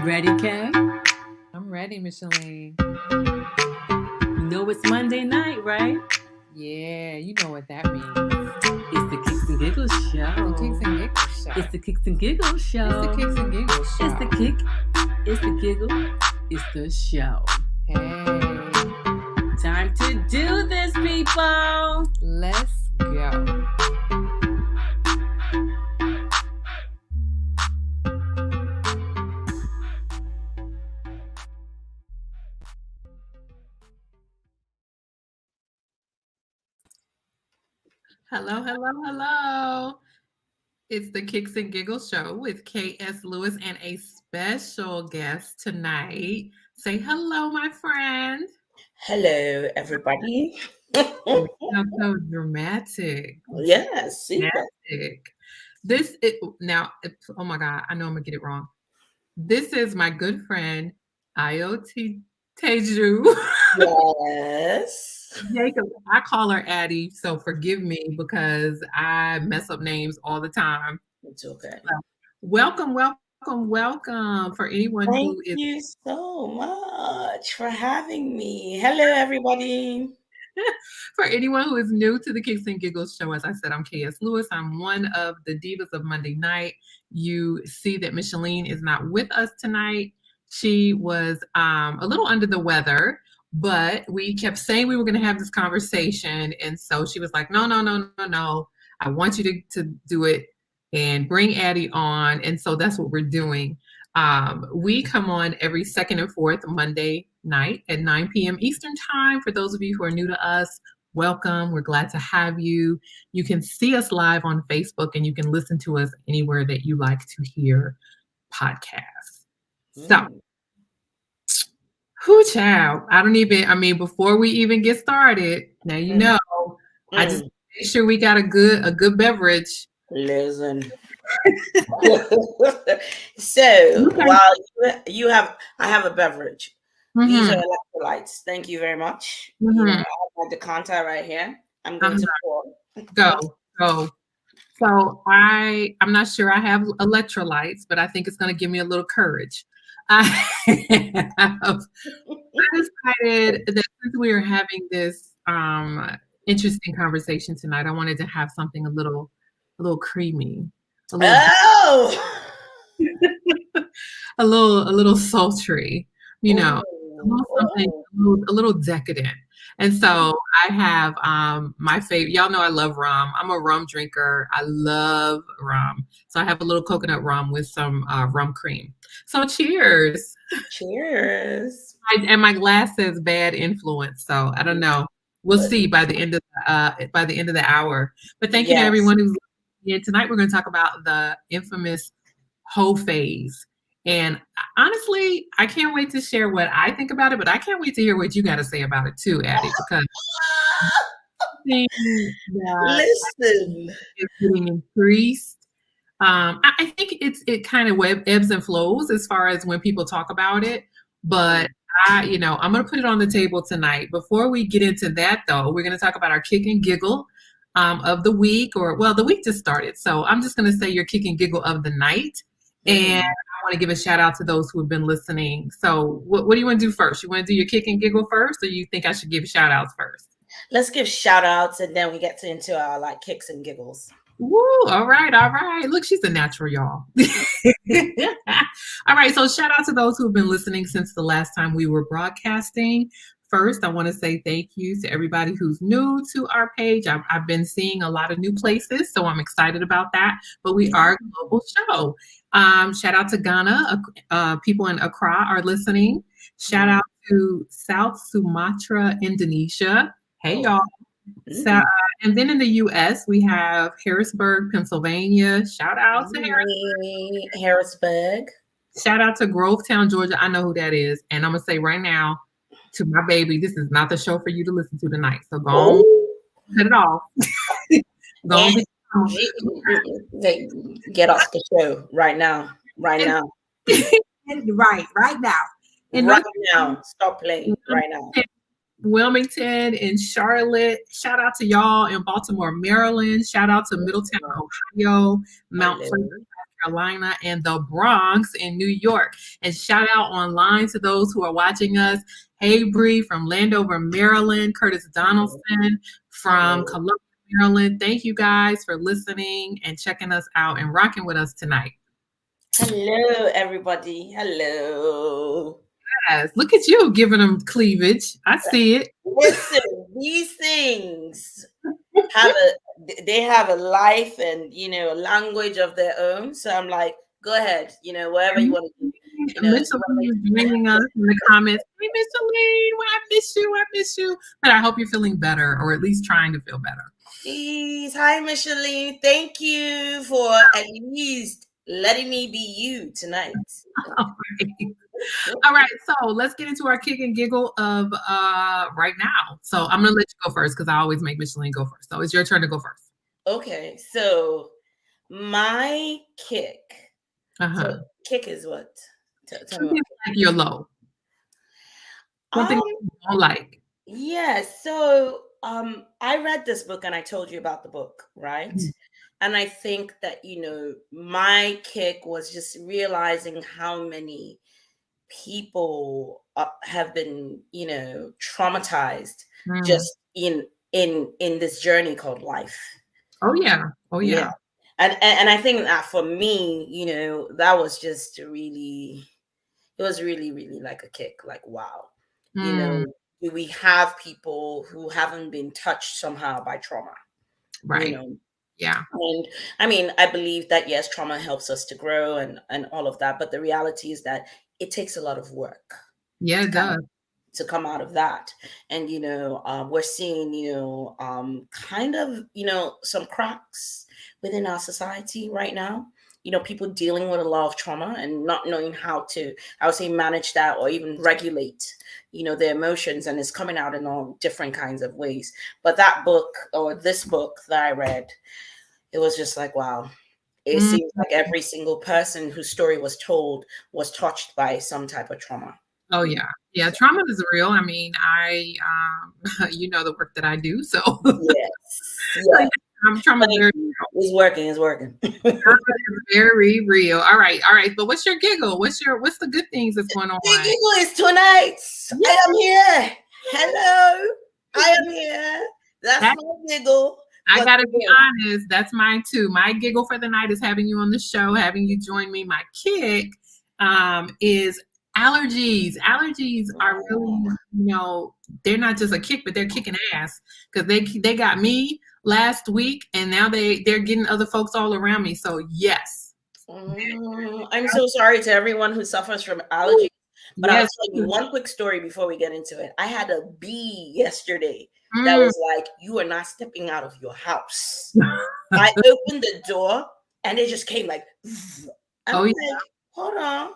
You ready, Kay? I'm ready, Micheline. You know it's Monday night, right? Yeah, you know what that means. It's the Kicks and Giggles show. The Kicks and Giggles show. It's the Kicks and Giggles show. It's the Kicks and Giggles show. It's the kick. It's the giggle. It's the show. Hey, Time to do this, people. let's go. Hello, hello, hello. It's the Kicks and Giggles show with K.S. Lewis and a special guest tonight. Say hello, my friend. Hello, everybody. Sounds so dramatic. Yes, super. Dramatic. Oh my God, I know I'm gonna get it wrong. This is my good friend Ayoteju Yes. Jacobs. I call her Addie, so forgive me because I mess up names all the time. It's okay. Welcome, welcome, welcome for anyone Thank who is you so much for having me. Hello, everybody. for anyone who is new to the Kicks and Giggles show. As I said, I'm K.S. Lewis. I'm one of the divas of Monday night. You see that Micheline is not with us tonight. She was a little under the weather, but we kept saying we were going to have this conversation. And so she was like, no. I want you to do it and bring Addie on. And so that's what we're doing. We come on every second and fourth Monday night at 9 p.m. Eastern time. For those of you who are new to us, welcome. We're glad to have you. You can see us live on Facebook and you can listen to us anywhere that you like to hear podcasts. So, child, before we even get started, now you know, I just make sure we got a good beverage. Listen. So while I have a beverage. These are electrolytes. Thank you very much. You know, I have the contact right here. I'm going to pour. Go. So I'm not sure I have electrolytes, but I think it's going to give me a little courage. I decided that since we are having this interesting conversation tonight, I wanted to have something a little creamy, a little sultry, you know, a little decadent. And so I have my favorite. Y'all know I love rum. I'm a rum drinker. I love rum. So I have a little coconut rum with some rum cream. So cheers. Cheers. And my glass says bad influence. So I don't know. We'll see by the end of the hour. But thank you to everyone who's here tonight. We're going to talk about the infamous hoe phase. And honestly, I can't wait to share what I think about it, but I can't wait to hear what you got to say about it too, Addie, because listen, it's getting increased. I think it kind of ebbs and flows as far as when people talk about it, but I'm going to put it on the table tonight. Before we get into that, though, we're going to talk about our kick and giggle of the week, the week just started. So I'm just going to say your kick and giggle of the night. And I want to give a shout out to those who have been listening. So what do you want to do first? You want to do your kick and giggle first, or you think I should give shout outs first? Let's give shout outs and then we get into our kicks and giggles. Woo, all right. Look, she's a natural, y'all. All right, so shout out to those who have been listening since the last time we were broadcasting. First, I want to say thank you to everybody who's new to our page. I've been seeing a lot of new places, so I'm excited about that. But we are a global show. Shout out to Ghana. People in Accra are listening. Shout out to South Sumatra, Indonesia. Hey, y'all. So, and then in the U.S., we have Harrisburg, Pennsylvania. Shout out to Harrisburg. Shout out to Grovetown, Georgia. I know who that is. And I'm going to say right now to my baby, this is not the show for you to listen to tonight. So go on, cut it off. Get off the show right now. Right now. Right now. And right now. Stop playing right now. Wilmington and Charlotte. Shout out to y'all in Baltimore, Maryland. Shout out to Middletown, Ohio, Mount Pleasant, South Carolina, and the Bronx in New York. And shout out online to those who are watching us. Hey, Bree from Landover, Maryland, Curtis Donaldson from Columbia, Maryland. Thank you guys for listening and checking us out and rocking with us tonight. Hello, everybody. Hello. Yes, look at you giving them cleavage. I see it. Listen, these things have a life and language of their own. So I'm like, go ahead, whatever you want to do. Micheline is joining us in the comments. Hey, Micheline, I miss you. But I hope you're feeling better, or at least trying to feel better. Please, hi, Micheline. Thank you for at least letting me be you tonight. All right, so let's get into our kick and giggle of right now. So I'm gonna let you go first because I always make Micheline go first. So it's your turn to go first. Okay, so my kick. So kick is what? Tell me like you're low. Something you don't like. Yeah, so I read this book and I told you about the book, right? Mm-hmm. And I think that, my kick was just realizing how many people have been, traumatized just in this journey called life. Oh yeah. And I think that for me, that was just really, it was really, really like a kick, like, wow, do we have people who haven't been touched somehow by trauma? Right. Yeah. And I mean, I believe that, yes, trauma helps us to grow and all of that. But the reality is that it takes a lot of work. Yeah, it does. To come out of that. And, we're seeing, kind of, some cracks within our society right now. People dealing with a lot of trauma and not knowing how to, I would say, manage that or even regulate, their emotions. And it's coming out in all different kinds of ways. But that book, or this book that I read, it was just like, wow. It seems like every single person whose story was told was touched by some type of trauma. Oh yeah. Yeah. Trauma is real. I mean, I, the work that I do. So yes. I'm trauma very real. It's working. Trauma is very real. All right. But what's your giggle? What's the good things that's going on? The giggle is tonight. Yes. I am here. Hello. I am here. That's my giggle. I gotta be honest, that's mine too. My giggle for the night is having you on the show, having you join me. My kick is allergies. Allergies are really, they're not just a kick, but they're kicking ass because they got me last week, and now they're getting other folks all around me. So yes, I'm so sorry to everyone who suffers from allergies. But I'll tell you one quick story before we get into it. I had a bee yesterday that was like, you are not stepping out of your house. I opened the door and it just came like, like, hold on.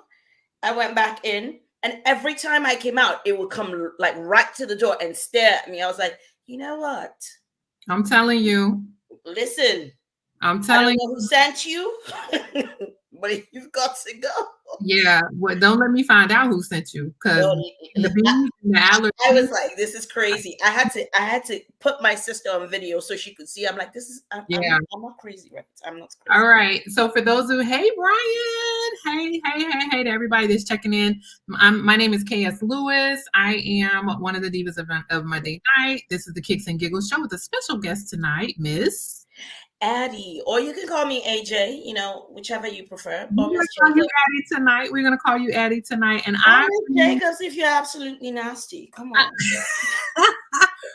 I went back in, and every time I came out, it would come like right to the door and stare at me. I was like, you know what? I'm telling you. Listen. I'm telling you who sent you, but you've got to go. Yeah, well, don't let me find out who sent you, because I was like, this is crazy. I had to put my sister on video so she could see. I'm like, I'm not crazy, right? I'm not crazy. All right. So for those who, hey Brian, hey to everybody that's checking in. My name is KS Lewis. I am one of the divas of Monday Night. This is the Kicks and Giggles show with a special guest tonight, Miss Addie, or you can call me AJ, whichever you prefer. We're gonna call you Addie tonight. We're gonna call you Addie tonight, and I'm Miss Jacobs if you're absolutely nasty. Come on.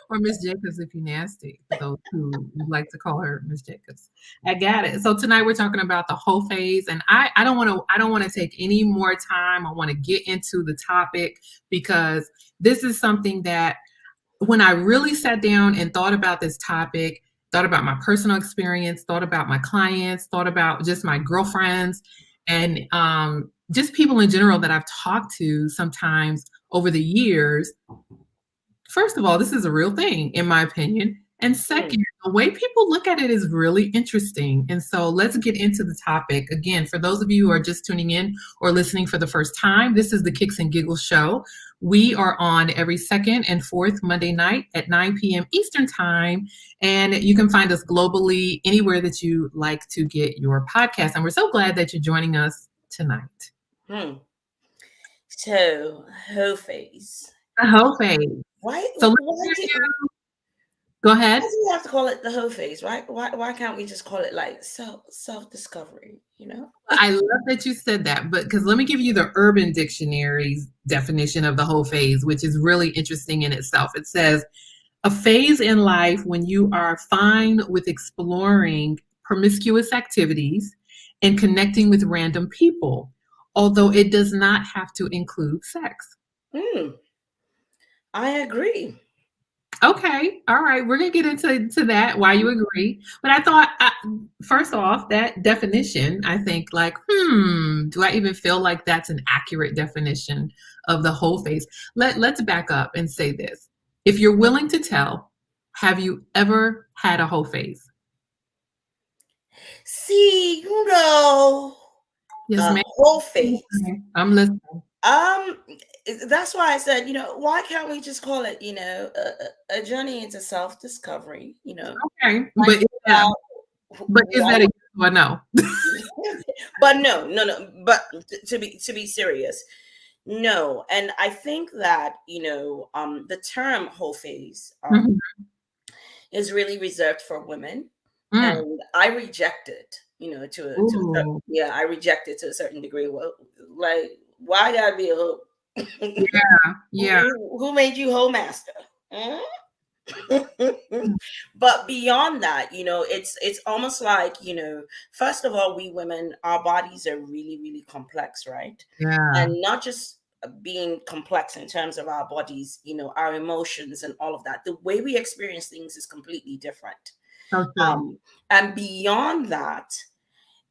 Or Miss Jacobs if you're nasty. For those who would like to call her Miss Jacobs, I got it. So tonight we're talking about the whole phase, and I don't want to take any more time. I want to get into the topic because this is something that when I really sat down and thought about this topic, thought about my personal experience, thought about my clients, thought about just my girlfriends, and just people in general that I've talked to sometimes over the years. First of all, this is a real thing, in my opinion. And second, the way people look at it is really interesting. And so let's get into the topic. Again, for those of you who are just tuning in or listening for the first time, this is the Kicks and Giggles show, We are on every second and fourth Monday night at 9 p.m. Eastern Time. And you can find us globally anywhere that you like to get your podcast. And we're so glad that you're joining us tonight. So, whole phase. The whole phase. Why? So Why go ahead. why do we have to call it the whole phase? Why can't we just call it like self discovery? You know. I love that you said that, but because let me give you the Urban Dictionary's definition of the whole phase, which is really interesting in itself. It says a phase in life when you are fine with exploring promiscuous activities and connecting with random people, although it does not have to include sex. I agree. Okay, all right, we're gonna get into that. Why you agree? But I thought, first off, that definition, I think, like, do I even feel like that's an accurate definition of the whole phase? Let's back up and say this: if you're willing to tell, have you ever had a whole phase? See, Yes, a ma'am. whole phase. I'm listening. That's why I said, why can't we just call it, a journey into self discovery? Okay, but is that a yes or no? But no. But to be serious, no. And I think that the term whole phase is really reserved for women, and I reject it. I reject it to a certain degree. Well, like, why gotta be a whole? Yeah. Who made you whole master? But beyond that, it's almost like, first of all, we women, our bodies are really, really complex, right? Yeah. And not just being complex in terms of our bodies, our emotions and all of that. The way we experience things is completely different. Okay. And beyond that,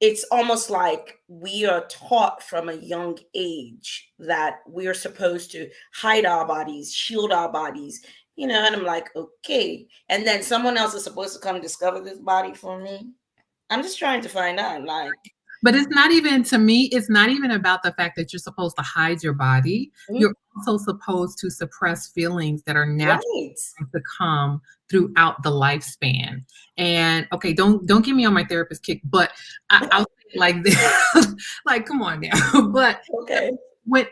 it's almost like we are taught from a young age that we are supposed to hide our bodies, shield our bodies, and I'm like, okay. And then someone else is supposed to come discover this body for me. I'm just trying to find out, like. But it's not even, to me, it's not even about the fact that you're supposed to hide your body. You're also supposed to suppress feelings that are natural to come throughout the lifespan. And okay, don't get me on my therapist kick, but I'll say it like this. Like, come on now. But okay, when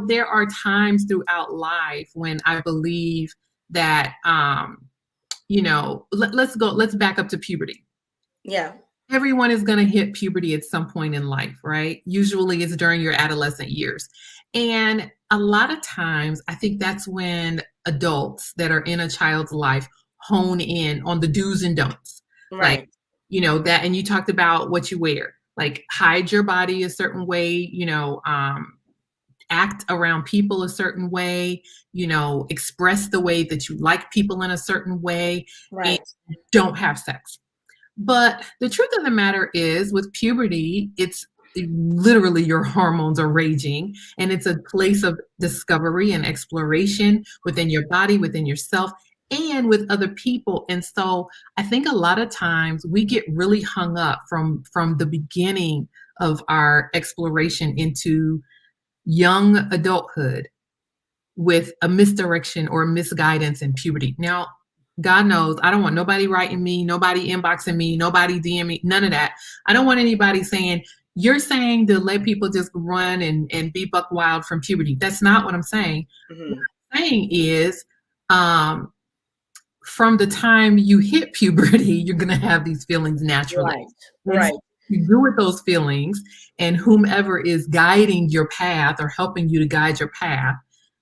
there are times throughout life when I believe that let's back up to puberty. Yeah. Everyone is going to hit puberty at some point in life, right? Usually it's during your adolescent years. And a lot of times, I think that's when adults that are in a child's life hone in on the do's and don'ts. Right. Like, that, and you talked about what you wear, like hide your body a certain way, act around people a certain way, express the way that you like people in a certain way, right, and don't have sex. But the truth of the matter is, with puberty, it's literally your hormones are raging, and it's a place of discovery and exploration within your body, within yourself, and with other people. And so I think a lot of times we get really hung up from the beginning of our exploration into young adulthood with a misdirection or misguidance in puberty. Now, God knows I don't want nobody writing me, nobody inboxing me, nobody DM me, none of that. I don't want anybody saying, you're saying to let people just run and be buck wild from puberty. That's not what I'm saying. What I'm saying is, from the time you hit puberty, you're going to have these feelings naturally. Right. You do with those feelings, and whomever is guiding your path or helping you to guide your path,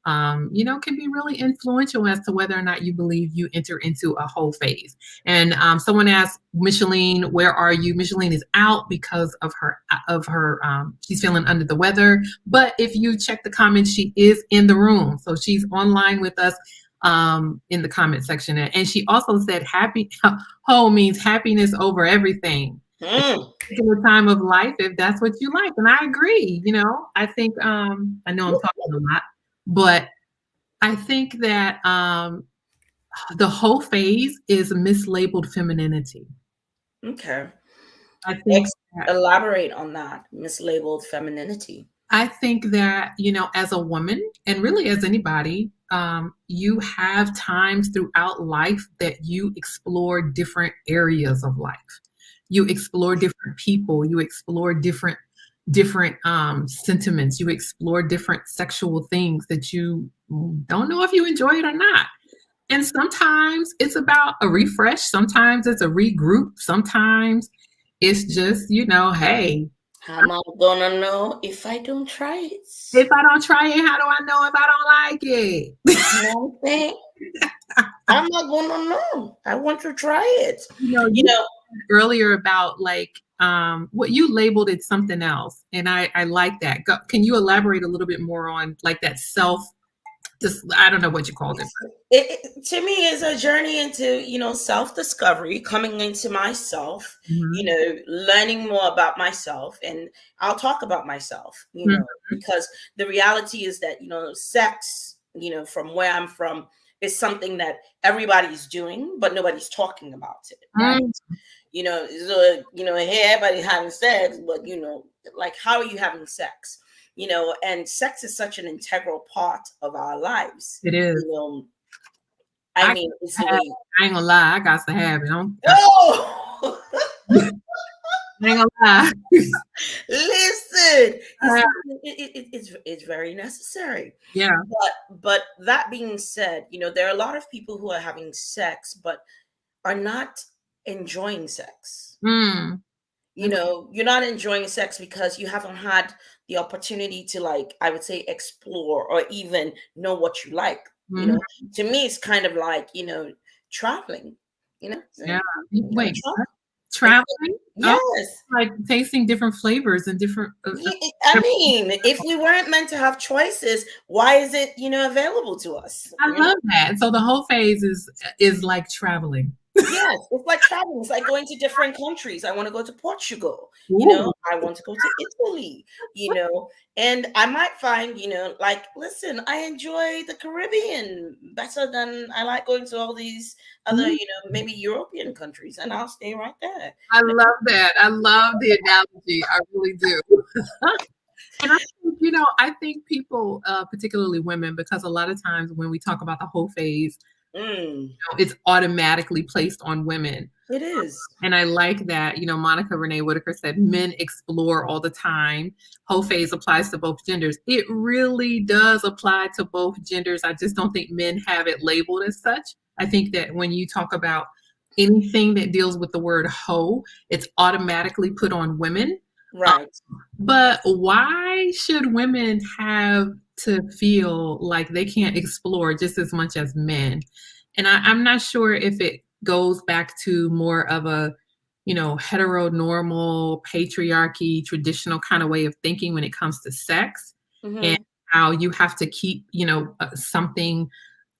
can be really influential as to whether or not you believe you enter into a whole phase. And someone asked Micheline, where are you? Micheline is out because of her she's feeling under the weather. But if you check the comments, she is in the room. So she's online with us in the comment section. And she also said happy whole means happiness over everything. Particular time of life, if that's what you like. And I agree. I think I know I'm talking a lot, but I think that the whole phase is mislabeled femininity. Okay. I think elaborate on that, mislabeled femininity. I think that, as a woman and really as anybody, you have times throughout life that you explore different areas of life. You explore different people, you explore different sentiments, you explore different sexual things that you don't know if you enjoy it or not. And sometimes it's about a refresh, sometimes it's a regroup, sometimes it's just, hey, How am I gonna know if I don't try it? if I don't try it, how do I know if I don't like it? You know what I'm saying? I'm not gonna know. I want to try it. You said earlier about what you labeled it something else, and I like that. Can you elaborate a little bit more on like that I don't know what you called it. It to me is a journey into self-discovery, coming into myself, learning more about myself. And I'll talk about myself, because the reality is that sex, from where I'm from, is something that everybody's doing but nobody's talking about it, right? So hey, everybody's having sex, but like, how are you having sex? And sex is such an integral part of our lives. It is. I mean, it's the way. I ain't gonna lie, I got to have it. Oh! I ain't gonna lie. Listen, it's very necessary. Yeah. But that being said, there are a lot of people who are having sex but are not enjoying sex. You're not enjoying sex because you haven't had the opportunity to, like, I would say, explore or even know what you like. To me, it's kind of like, traveling, Yeah. Wait, traveling? Yes. Like tasting different flavors and different. I mean, if we weren't meant to have choices, why is it, available to us? I love that. So the whole phase is like traveling. Yes, it's like traveling. It's like going to different countries. I want to go to Portugal. I want to go to Italy. And I might find, like, listen, I enjoy the Caribbean better than I like going to all these other, maybe European countries, and I'll stay right there. I love that. I love the analogy. I really do. And I think people, particularly women, because a lot of times when we talk about the whole phase, it's automatically placed on women. It is. And I like that, Monica Renee Whitaker said, men explore all the time. Whole phase applies to both genders. It really does apply to both genders. I just don't think men have it labeled as such. I think that when you talk about anything that deals with the word hoe, it's automatically put on women. Right. But why should women have to feel like they can't explore just as much as men? And I'm not sure if it goes back to more of a, heteronormal, patriarchy, traditional kind of way of thinking when it comes to sex, and how you have to keep, something.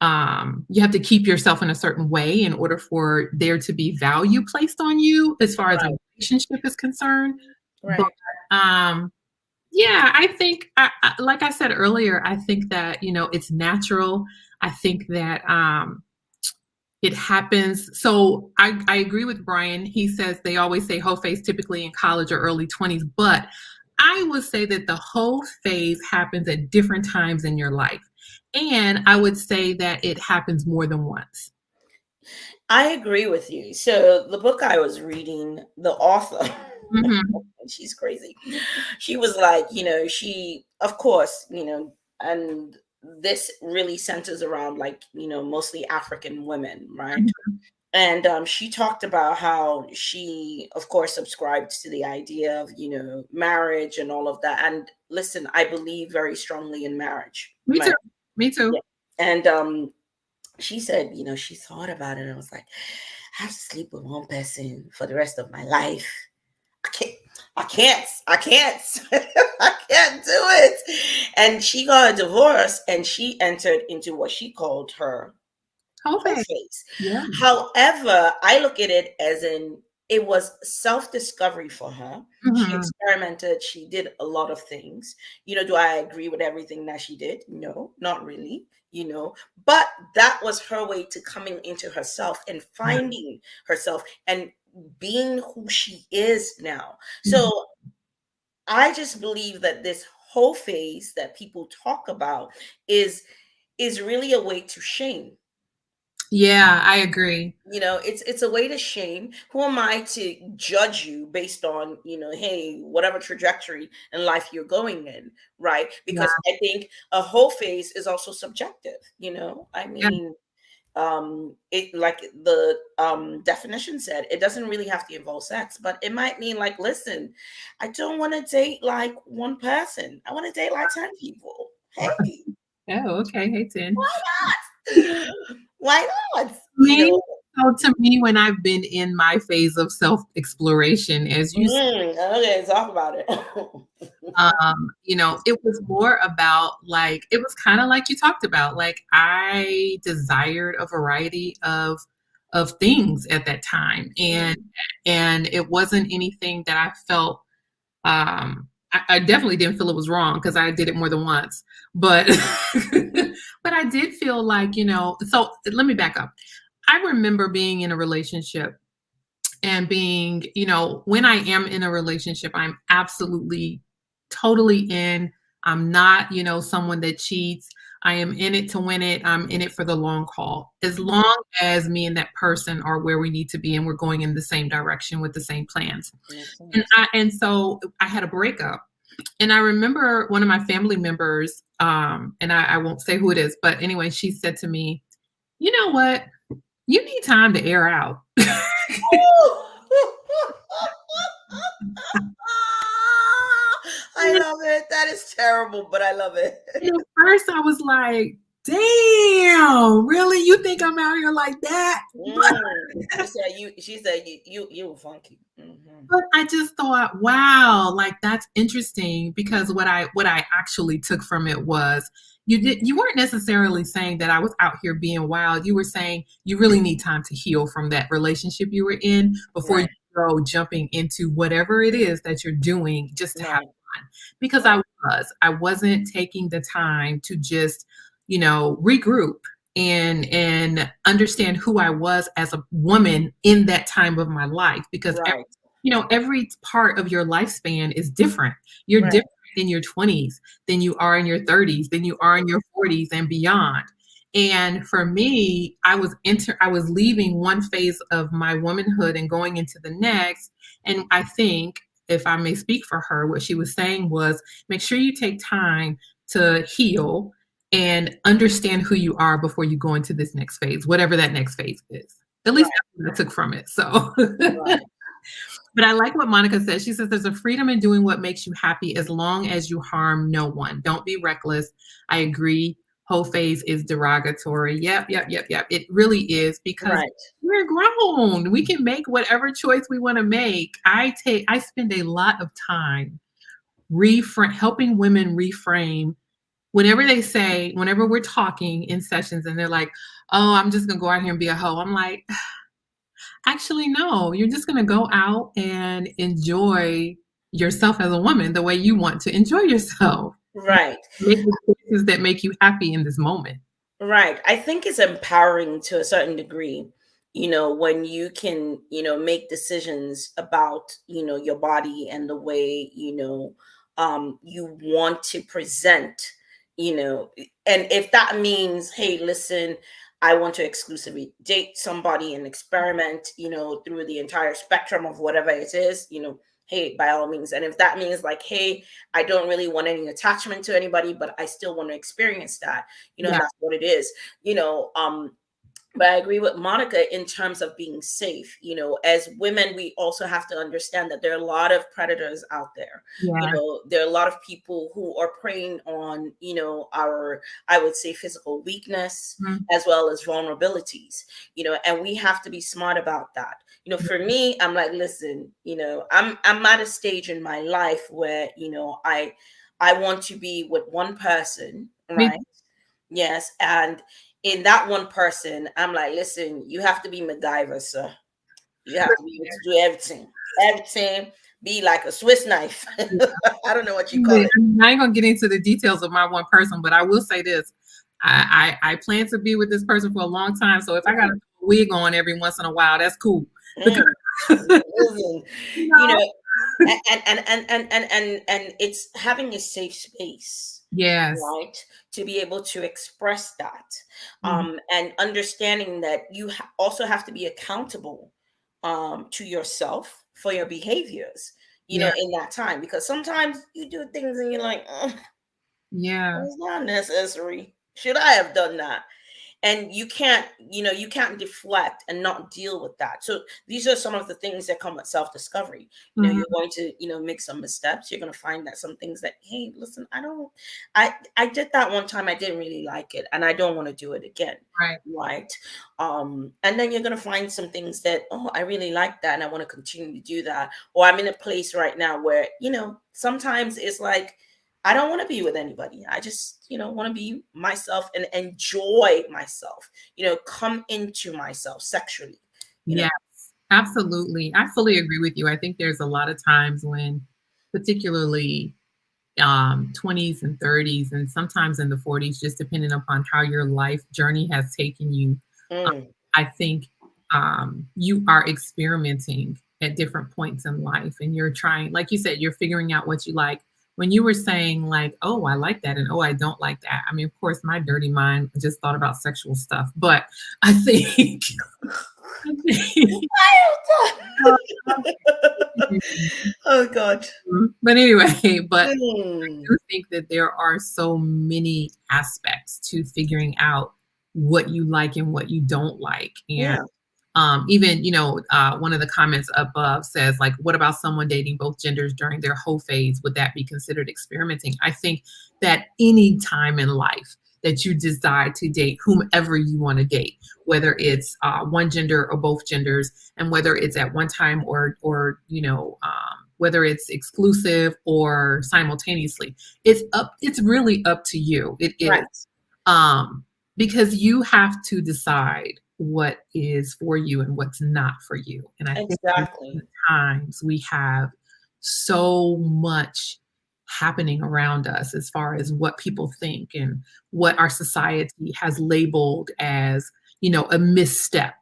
You have to keep yourself in a certain way in order for there to be value placed on you as far as a relationship is concerned. Right. But, yeah, I think, like I said earlier, I think that, it's natural. I think that it happens. So I agree with Brian. He says they always say whole phase typically in college or early 20s, but I would say that the whole phase happens at different times in your life. And I would say that it happens more than once. I agree with you. So the book I was reading, the author, she's crazy. She was like, she, of course, and this really centers around, like, mostly African women, right? And she talked about how she, of course, subscribed to the idea of, marriage and all of that. And listen, I believe very strongly in marriage. Me too. Yeah. And she said, she thought about it and was like, I have to sleep with one person for the rest of my life. I can't I can't do it. And she got a divorce and she entered into what she called her whole phase. Yeah. However, I look at it as it was self-discovery for her. She experimented. She did a lot of things. Do I agree with everything that she did? No, not really. But that was her way to coming into herself and finding herself and being who she is now. So I just believe that this whole phase that people talk about is really a way to shame. Yeah, I agree. It's a way to shame. Who am I to judge you based on, hey, whatever trajectory in life you're going in, right? Yeah, Because I think a whole phase is also subjective. I yeah. mean, it, like the definition said, it doesn't really have to involve sex, but it might mean, like, listen, I don't want to date like one person, I want to date like 10 people. Hey, Oh, okay. Hey, 10. why not? Me, so to me, when I've been in my phase of self-exploration, as you Okay, talk about it. it was more about, like, it was kind of like you talked about. Like, I desired a variety of things at that time, and it wasn't anything that I felt. I definitely didn't feel it was wrong because I did it more than once, but but I did feel like, So let me back up. I remember being in a relationship and being, when I am in a relationship, I'm absolutely totally in. I'm not, someone that cheats. I am in it to win it. I'm in it for the long haul. As long as me and that person are where we need to be and we're going in the same direction with the same plans. Makes And sense. so I had a breakup. And I remember one of my family members, and I won't say who it is, but anyway, she said to me, "You know what? You need time to air out." I love it. That is terrible, but I love it. And at first I was like, "Damn, really? You think I'm out here like that?" She said you were funky. But I just thought, wow, like, that's interesting, because what I actually took from it was, you weren't necessarily saying that I was out here being wild. You were saying you really need time to heal from that relationship you were in before you Right, go jumping into whatever it is that you're doing just to have right, fun. Because right, I wasn't taking the time to just, regroup and understand who I was as a woman in that time of my life, because right, every part of your lifespan is different. You're right, different in your 20s than you are in your 30s, than you are in your 40s and beyond. And for me, I was leaving one phase of my womanhood and going into the next. And I think, if I may speak for her, what she was saying was, make sure you take time to heal and understand who you are before you go into this next phase, whatever that next phase is. At least right, that's what I took from it. So right. but I like what Monica says. She says there's a freedom in doing what makes you happy as long as you harm no one. Don't be reckless. I agree. Whole phase is derogatory. Yep, yep, yep, yep. It really is, because Right. we're grown. We can make whatever choice we want to make. I spend a lot of time helping women reframe whenever we're talking in sessions and they're like, "Oh, I'm just gonna go out here and be a hoe." I'm like, actually, no, you're just going to go out and enjoy yourself as a woman the way you want to enjoy yourself. Right. Make the choices that make you happy in this moment. Right. I think it's empowering to a certain degree, when you can, make decisions about, your body and the way, you want to present, and if that means, hey, listen, I want to exclusively date somebody and experiment, through the entire spectrum of whatever it is, hey, by all means. And if that means, like, hey, I don't really want any attachment to anybody, but I still want to experience that, and Yeah. that's what it is, but I agree with Monica in terms of being safe. As women, we also have to understand that there are a lot of predators out there. Yeah. There are a lot of people who are preying on, our, I would say, physical weakness Mhm. as well as vulnerabilities, and we have to be smart about that. For me, I'm like, listen, I'm at a stage in my life where, I want to be with one person, Me right? Yes. And in that one person, I'm like, listen, you have to be MacGyver, sir. You have to be able to do everything. Everything. Be like a Swiss knife. too. I don't know what you call I it. ain't gonna get into the details of my one person, but I will say this: I plan to be with this person for a long time. So if I got a wig on every once in a while, that's cool. Because Mm. Listen, you you know, know, And it's having a safe space, Yes. right, to be able to express that, Mhm. and understanding that you also have to be accountable, to yourself for your behaviors, Yeah. in that time, because sometimes you do things and you're like, "Ugh, Yeah. it's not necessary. Should I have done that?" And you can't deflect and not deal with that. So these are some of the things that come with self-discovery. You're Mhm. going to make some missteps. You're going to find that some things that, hey, listen, I did that one time, I didn't really like it, and I don't want to do it again, Right. right? And then you're going to find some things that, oh, I really like that and I want to continue to do that. Or I'm in a place right now where sometimes it's like, I don't want to be with anybody. I just, want to be myself and enjoy myself, come into myself sexually, you Yes, know. absolutely. I fully agree with you. I think there's a lot of times when, particularly 20s and 30s, and sometimes in the 40s, just depending upon how your life journey has taken you, Mm, I think you are experimenting at different points in life and you're trying, like you said, you're figuring out what you like. When you were saying, like, oh, I like that, and oh, I don't like that. I mean, of course, my dirty mind just thought about sexual stuff, but I think, I think oh God. but anyway, but Mm, do think that there are so many aspects to figuring out what you like and what you don't like. And yeah. even, one of the comments above says, like, what about someone dating both genders during their whole phase? Would that be considered experimenting? I think that any time in life that you decide to date whomever you want to date, whether it's one gender or both genders, and whether it's at one time or whether it's exclusive or simultaneously, it's really up to you. It is. Right. Um, because you have to decide what is for you and what's not for you. And I think a lot of Exactly. times we have so much happening around us as far as what people think and what our society has labeled as, a misstep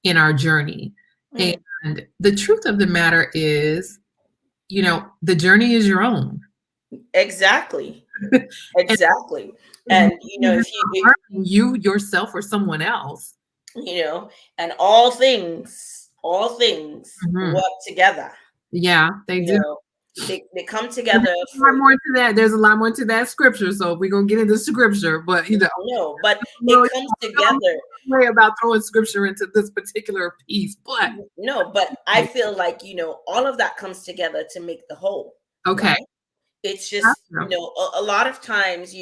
in our journey. Mm, And the truth of the matter is, the journey is your own. exactly. And Exactly. you're And not harming you, yourself, or someone else. you know, and all things Mhm. work together. Yeah, they do. They come And together there's a for lot more to that. There's a lot more to that scripture. So we're gonna get into scripture, but but no, it I comes don't together. worry about throwing scripture into this particular piece. But No, but I feel like, all of that comes together to make the whole, okay, right? It's just, gotcha. a lot of times,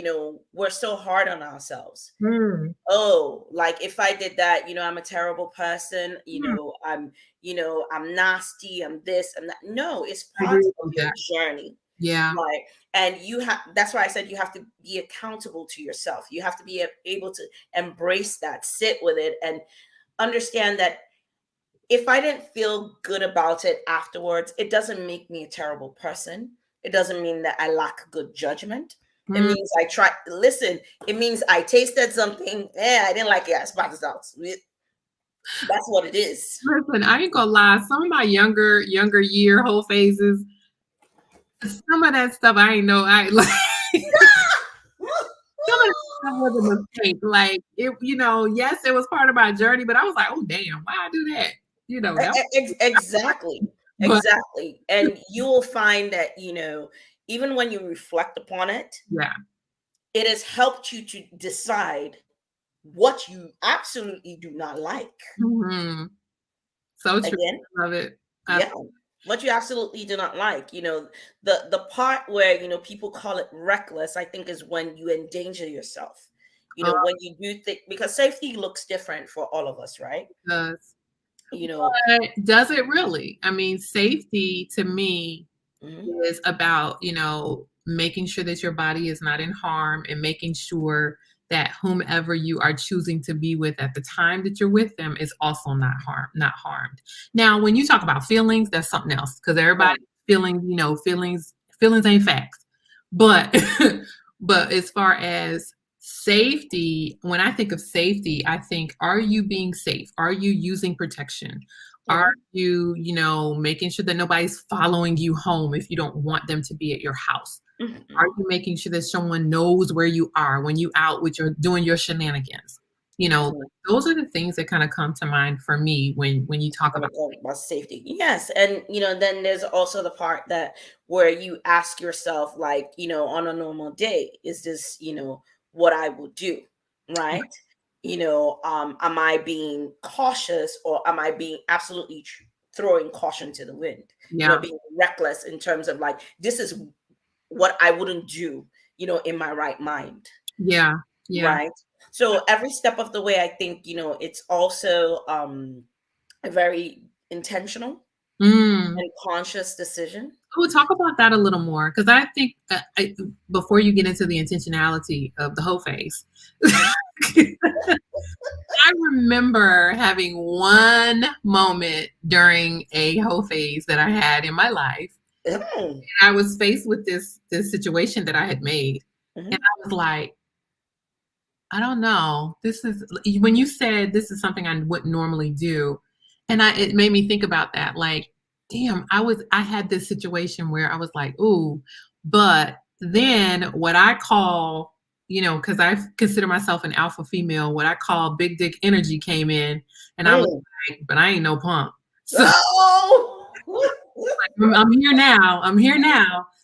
we're so hard on ourselves. Mm, Oh, like if I did that, I'm a terrible person, mm, I'm nasty, I'm this and that. No, it's I part agree of with your that. journey. Yeah. Right. And that's why I said you have to be accountable to yourself. You have to be able to embrace that, sit with it, and understand that if I didn't feel good about it afterwards, it doesn't make me a terrible person. It doesn't mean that I lack good judgment. It Mm. means I try. Listen, it means I tasted something. I didn't like it. I spat it out. That's what it is. Listen, I ain't gonna lie. Some of my younger year whole phases, some of that stuff I ain't know. I like some of that stuff was a mistake. Like it, yes, it was part of my journey, but I was like, oh damn, why I do that? That Exactly. but Exactly. And you will find that, even when you reflect upon it, yeah. it has helped you to decide what you absolutely do not like. Mhm. So true. Again, I love it. I yeah, what you absolutely do not like. The part where, people call it reckless, I think, is when you endanger yourself. love When you do think, because safety looks different for all of us, right? does. You know, But does it really? I mean, safety to me mhm, is about, making sure that your body is not in harm and making sure that whomever you are choosing to be with at the time that you're with them is also not harmed. Now, when you talk about feelings, that's something else because everybody right, feelings ain't facts. But but as far as safety, when I think of safety, I think, are you being safe? Are you using protection? Are you, making sure that nobody's following you home if you don't want them to be at your house? Are you making sure that someone knows where you are when you out with doing your shenanigans? Those are the things that kind of come to mind for me when you talk about safety. Yes. And then there's also the part that where you ask yourself, like, on a normal day, is this, what I will do? Right. Am I being cautious, or am I being absolutely throwing caution to the wind? Being reckless in terms of, like, this is what I wouldn't do, in my right mind. Yeah. Right. So every step of the way, I think, it's also a very intentional and conscious decision. We'll talk about that a little more, because I think before you get into the intentionality of the whole phase, I remember having one moment during a whole phase that I had in my life. And I was faced with this situation that I had made. And I was like, I don't know. This is when you said this is something I wouldn't normally do. And it made me think about that. Like, damn, I had this situation where I was like, ooh, but then what I call, because I consider myself an alpha female, what I call big dick energy came in, and I was like, but I ain't no punk. So I'm here now.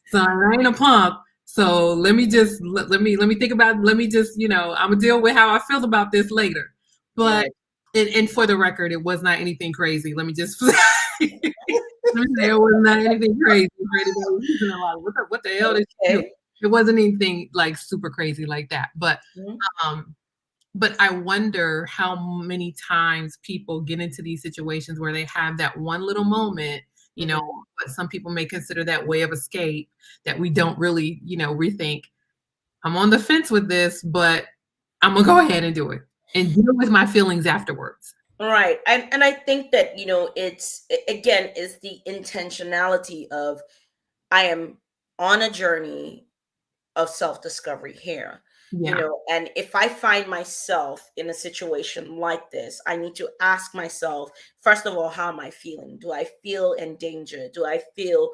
So I ain't a punk. So let me just let me think about. Let me just I'm gonna deal with how I feel about this later. But and for the record, it was not anything crazy. Let me just let me say it was not anything crazy. What the hell did you do? It wasn't anything like super crazy like that. But I wonder how many times people get into these situations where they have that one little moment, what some people may consider that way of escape, that we don't really, rethink. I'm on the fence with this, but I'm gonna go ahead and do it and deal with my feelings afterwards. Right. And I think that, it's, again, is the intentionality of, I am on a journey of self-discovery here. And if I find myself in a situation like this, I need to ask myself, first of all, how am I feeling? Do I feel in danger? Do I feel,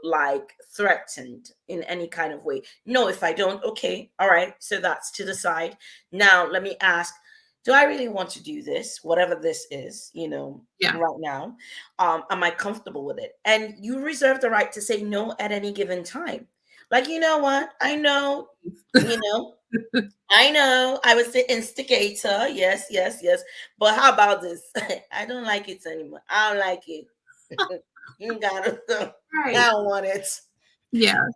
like threatened in any kind of way? No, if I don't, okay, all right. So that's to the side. Now, let me ask, do I really want to do this, whatever this is, right now? Am I comfortable with it? And you reserve the right to say no at any given time. Like, you know what? I know, I know I was the instigator. Yes. But how about this? I don't like it anymore. I don't like it. You gotta go. Right. I don't want it. Yeah.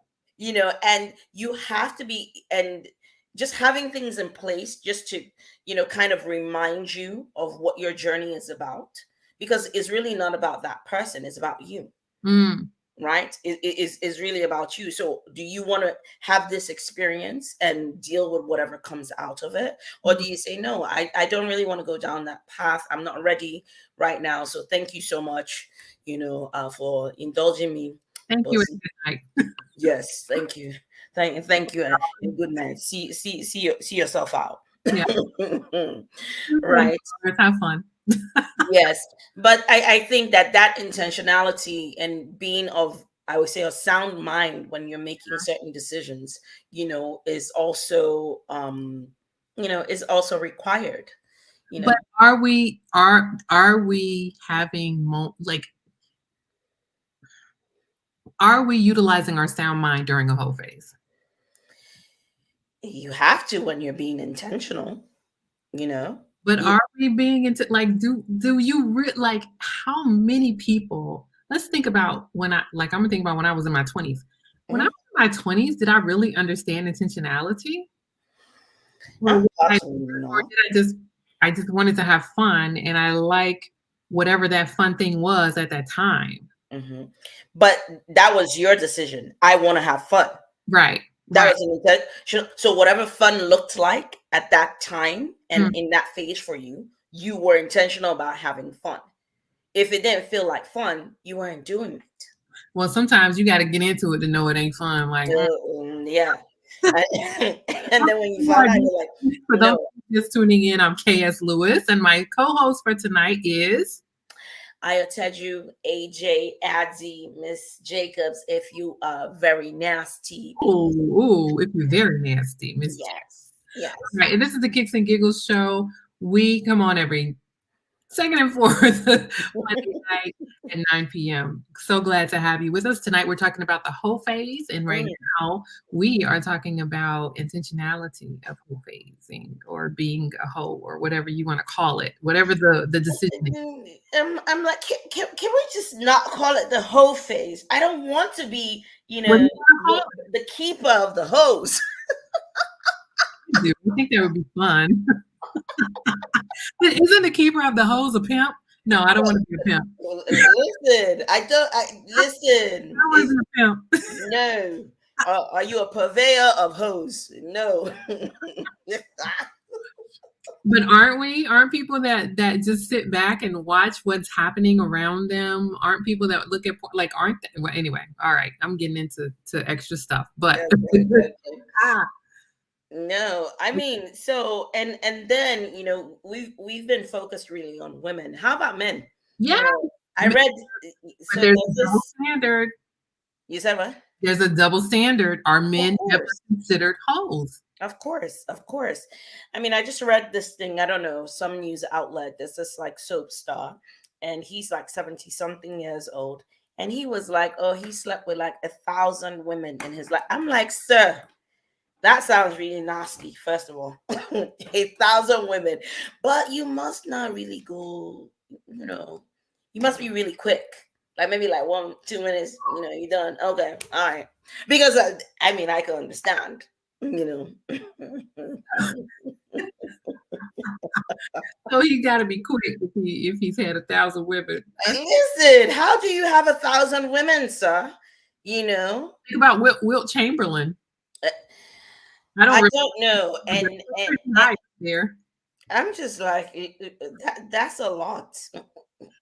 And you have to be, and just having things in place just to, kind of remind you of what your journey is about, because it's really not about that person. It's about you. Right? It is really about you. So do you want to have this experience and deal with whatever comes out of it? Or do you say, no, I don't really want to go down that path. I'm not ready right now. So thank you so much, for indulging me. Thank you. And good night. Yes, thank you. Thank you, and good night. See yourself out. Yeah. Right. Let's have fun. Yes, but I think that intentionality and being of, I would say, a sound mind when you're making certain decisions, is also is also required. But are we having are we utilizing our sound mind during a whole phase? You have to when you're being intentional, But are we being into, like, do you like, how many people, let's think about I'm gonna think about when I was in my 20s. When I was in my 20s, did I really understand intentionality? Or did I just wanted to have fun, and I like whatever that fun thing was at that time. But that was your decision. I want to have fun. Right. That was so whatever fun looked like at that time and in that phase for you, you were intentional about having fun. If it didn't feel like fun, you weren't doing it. Well, sometimes you got to get into it to know it ain't fun. Like, yeah. And then when you find out, you're like, for those just tuning in, I'm KS Lewis, and my co-host for tonight is Ayoteju, AJ, Adzi, Miss Jacobs, if you are very nasty. Oh, if you're very nasty, Miss. Yes. Right, and this is the Kicks and Giggles show. We come on every second and fourth Monday night at 9 p.m. So glad to have you with us tonight. We're talking about the whole phase, and right now we are talking about intentionality of whole phasing or being a hoe or whatever you want to call it, whatever the decision is. I'm like, can we just not call it the hoe phase? I don't want to be, What do you want to call it? the keeper of the hose. I think that would be fun. Isn't the keeper of the hose a pimp? No, I don't want to be a pimp. Listen, listen. I wasn't a pimp. No. Are you a purveyor of hose? No. But aren't people that just sit back and watch what's happening around them? Aren't people that look at aren't they? Well, anyway, all right, I'm getting into extra stuff, but okay. No, I mean, so and then we've been focused really on women. How about men? Yeah, I read. So there's a double standard. You said what? There's a double standard. Are men ever considered hoes? Of course. I mean, I just read this thing. I don't know, some news outlet. This is like soap star, and he's like 70 something years old, and he was like, oh, he slept with like 1,000 women in his life. I'm like, sir. That sounds really nasty, first of all. 1,000 women. But you must not really go, you must be really quick. Like maybe like 1-2 minutes, you're done. Okay, all right. Because, I can understand, So he got to be quick if he's had 1,000 women. Listen, how do you have 1,000 women, sir? Think about Wilt Chamberlain. I don't know. And there. I'm just like, that's a lot.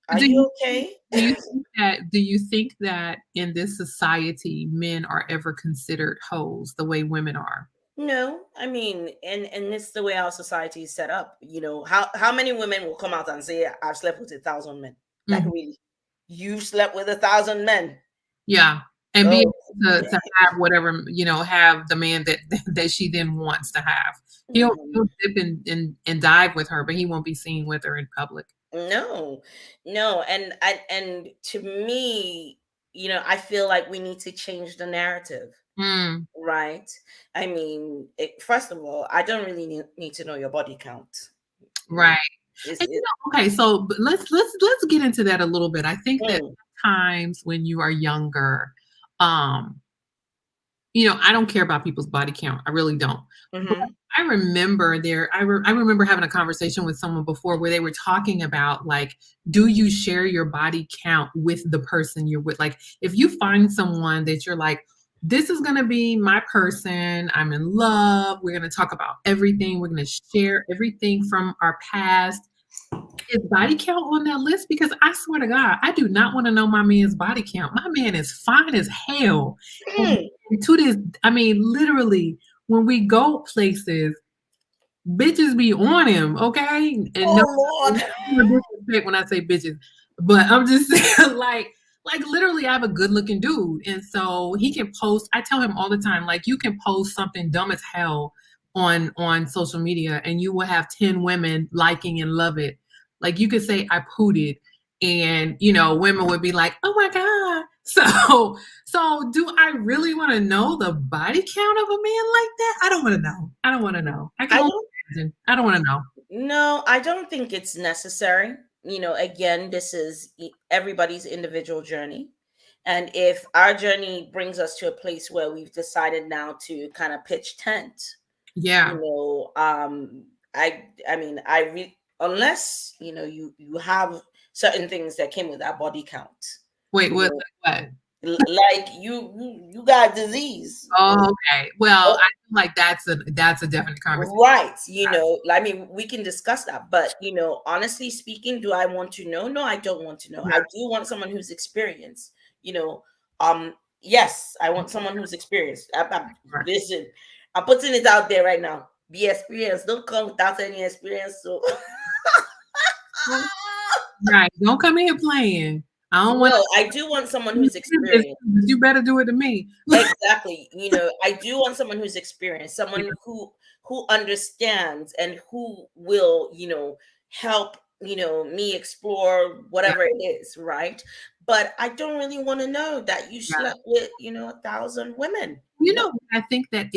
Are you okay? Do you think that in this society, men are ever considered hoes the way women are? No, I mean, and it's the way our society is set up. How many women will come out and say, I've slept with 1,000 men? Like, really? You've slept with 1,000 men? Yeah. And be able to have whatever, have the man that she then wants to have. He'll dip and dive with her, but he won't be seen with her in public. No. And to me, I feel like we need to change the narrative. Right? I mean, first of all, I don't really need to know your body count. Right. Okay, so let's get into that a little bit. I think that times when you are younger, I don't care about people's body count. I really don't. But I remember I remember having a conversation with someone before where they were talking about, like, do you share your body count with the person you're with? Like, if you find someone that you're like, this is going to be my person, I'm in love, we're going to talk about everything, we're going to share everything from our past. Is body count on that list? Because I swear to God, I do not want to know my man's body count. My man is fine as hell. And to this, literally, when we go places, bitches be on him, okay? And no disrespect when I say bitches, but I'm just saying, like literally, I have a good looking dude, and so he can post. I tell him all the time, like, you can post something dumb as hell on social media, and you will have 10 women liking and love it. Like, you could say I pooted, and women would be like, oh my God. So do I really want to know the body count of a man like that? I don't want to know. I don't want to know. I don't want to know. No, I don't think it's necessary. Again, this is everybody's individual journey. And if our journey brings us to a place where we've decided now to kind of pitch tent, unless you have certain things that came with that body count. Wait, what? Like you got disease. Oh, okay. Well, I feel like that's a definite conversation. Right. We can discuss that. But, honestly speaking, do I want to know? No, I don't want to know. Yeah. I do want someone who's experienced. Yes, I want someone who's experienced. Listen, I'm putting it out there right now. Be experienced. Don't come without any experience. So Right. Don't come in here playing. I don't want No, I do want someone who's to. experienced. You better do it to me. Exactly. I do want someone who's experienced, someone who understands and who will, help, me explore Yeah. whatever it is, right? But I don't really want to know that you Yeah. slept with, 1,000 women. You No, know, I think that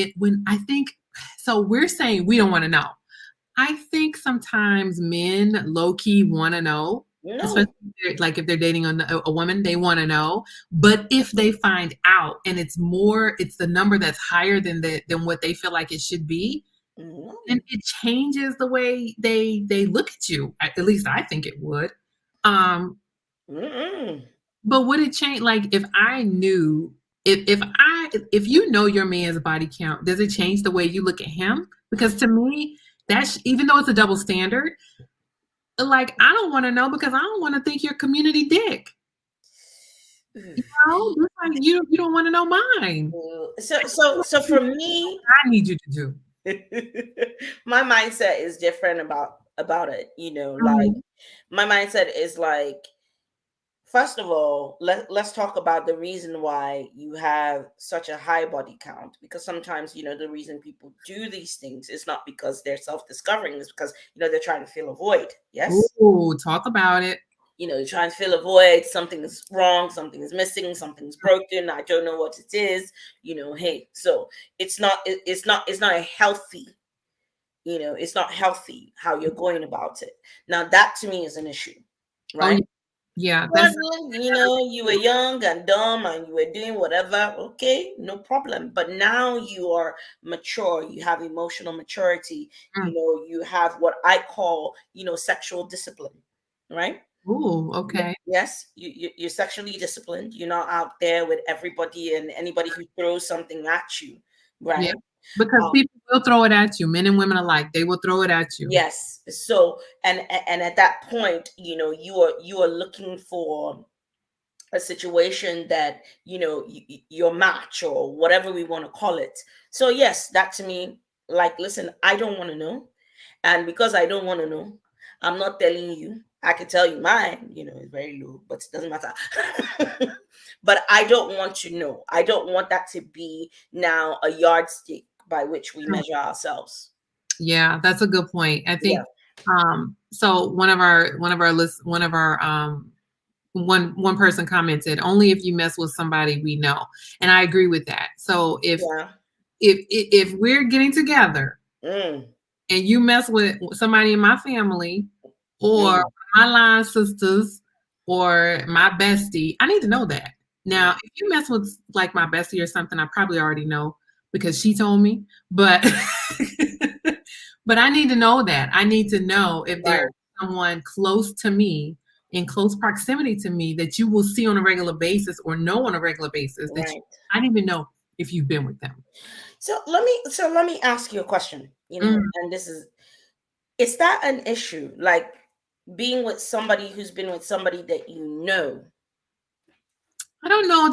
so we're saying we don't want to know. I think sometimes men low key want to know, especially no. if they're dating a woman, they want to know. But if they find out and it's the number that's higher than what they feel like it should be, No. then it changes the way they look at you. At least I think it would. Um, Mm-mm. but would it change? Like if I knew, if you know your man's body count, does it change the way you look at him? Because to me, that's even though it's a double standard, like I don't want to know because I don't want to think you're community dick. You know, just like you don't want to know mine. So for me, I need you to do. my mindset is different about it. Like Mhm. my mindset is like, first of all, let's talk about the reason why you have such a high body count. Because sometimes, the reason people do these things is not because they're self-discovering, it's because, they're trying to fill a void. Yes. Ooh, talk about it. They're trying to fill a void. Something is wrong, something is missing, something's broken. I don't know what it is. Hey, so it's not a healthy, it's not healthy how you're going about it. Now that to me is an issue, Oh yeah, right? yeah. But you were young and dumb and you were doing whatever. Okay, no problem. But now you are mature. You have emotional maturity. Mm. You have what I call, sexual discipline, right? Ooh, okay. Yes, you're sexually disciplined. You're not out there with everybody and anybody who throws something at you, Yeah, right? because Um, people will throw it at you, men and women alike. They will throw it at you. yes. So and at that point, you are looking for a situation that your match or whatever we want to call it. So yes, that to me, like, listen, I don't want to know, and because I don't want to know, I'm not telling you. I can tell you mine, it's very low, but it doesn't matter. But I don't want to know. I don't want that to be now a yardstick by which we Mm. measure ourselves. Yeah, that's a good point. I Yeah. think so one person commented, only if you mess with somebody we know. And I agree with that. So Yeah. if we're getting together Mm, and you mess with somebody in my family or mm, my line sisters or my bestie, I need to know that. Now, mm. if you mess with like my bestie or something, I probably already know because she told me. But but I need to know that. I need to know if there's Right. someone close to me in close proximity to me that you will see on a regular basis or know on a regular basis Right. I didn't even know if you've been with them. So let me ask you a question, Mm. and is that an issue? Like being with somebody who's been with somebody that you know. I don't know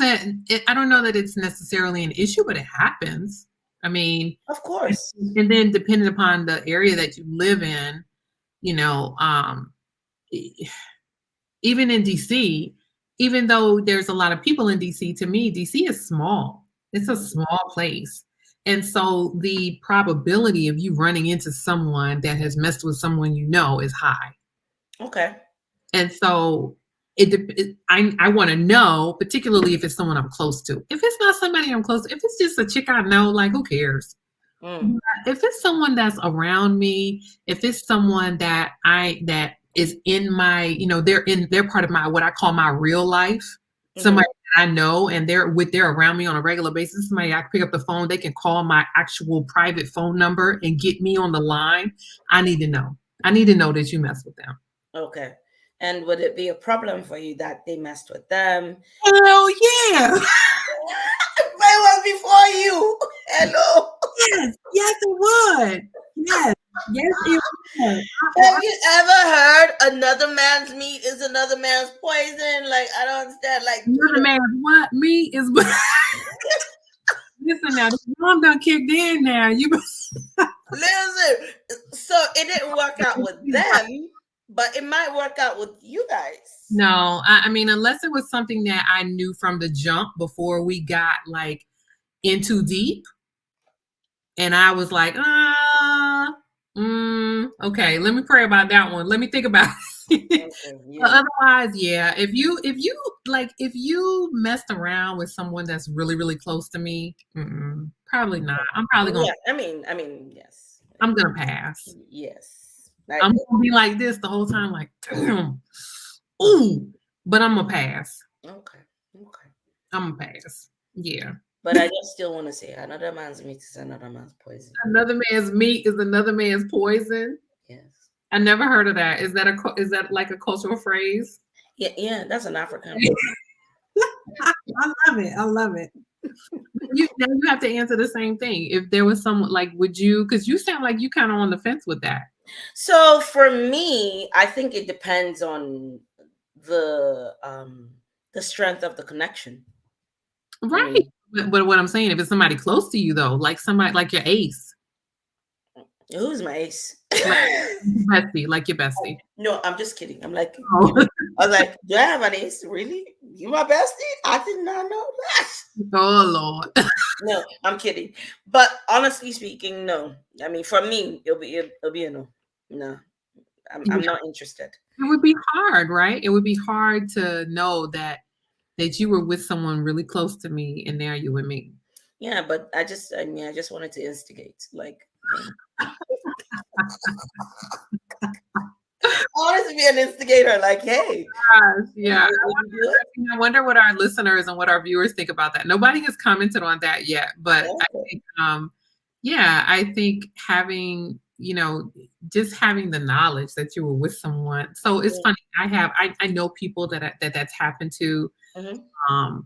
that it's necessarily an issue, but it happens. I mean, Of course. and then depending upon the area that you live in, you know, even in DC, even though there's a lot of people in DC, to me, DC is small. It's a small place. And so the probability of you running into someone that has messed with someone you know is high. Okay. And so I want to know, particularly if it's someone I'm close to. If it's not somebody I'm close to, if it's just a chick I know, like who cares? Mm, If it's someone that's around me, if it's someone that is in my, they're part of my what I call my real life, mhm. somebody that I know and they're around me on a regular basis, somebody I can pick up the phone, they can call my actual private phone number and get me on the line. I need to know. I need to know that you mess with them. Okay. And would it be a problem for you that they messed with them? Hell yeah. I was before you. Hello. Yes, it would. Yes, it would. Have you ever heard another man's meat is another man's poison? Like, I don't understand. Like, Another man's what? Me is. Listen now, the mom done kicked in now. You listen. So it didn't work out with them, but it might work out with you guys. No, I mean, unless it was something that I knew from the jump before we got like in too deep, and I was like, okay, let me pray about that one. Let me think about it. Okay, But yeah. otherwise, yeah. If you messed around with someone that's really really close to me, probably not. I'm probably gonna. Yeah, I mean, yes. I'm gonna pass. Yes. I'm gonna be like this the whole time, like, damn, ooh. But I'm gonna pass. Okay. Okay. I'm gonna pass. Yeah. But I just still want to say another man's meat is another man's poison. Another man's meat is another man's poison. Yes. I never heard of that. Is that like a cultural phrase? Yeah, that's an African. I love it. I love it. Now you have to answer the same thing. If there was someone like, would you? Because you sound like you kind of on the fence with that. So for me, I think it depends on the strength of the connection. Right. But what I'm saying, if it's somebody close to you though, like somebody like your ace. Who's my ace? Like your bestie. No, I'm just kidding. I'm like, Oh. I was like, do I have an ace? Really? You my bestie? I did not know that. Oh Lord. No, I'm kidding. But honestly speaking, no. I mean, for me, it'll be a no. No, I'm not interested. It would be hard, right? It would be hard to know that you were with someone really close to me, and now you with me. Yeah, but I just wanted to instigate, like. I wanted to be an instigator, like, hey. Yeah. I wonder what our listeners and what our viewers think about that. Nobody has commented on that yet, but I think, I think having, just having the knowledge that you were with someone. So it's funny. I know people that's happened to. Mm-hmm.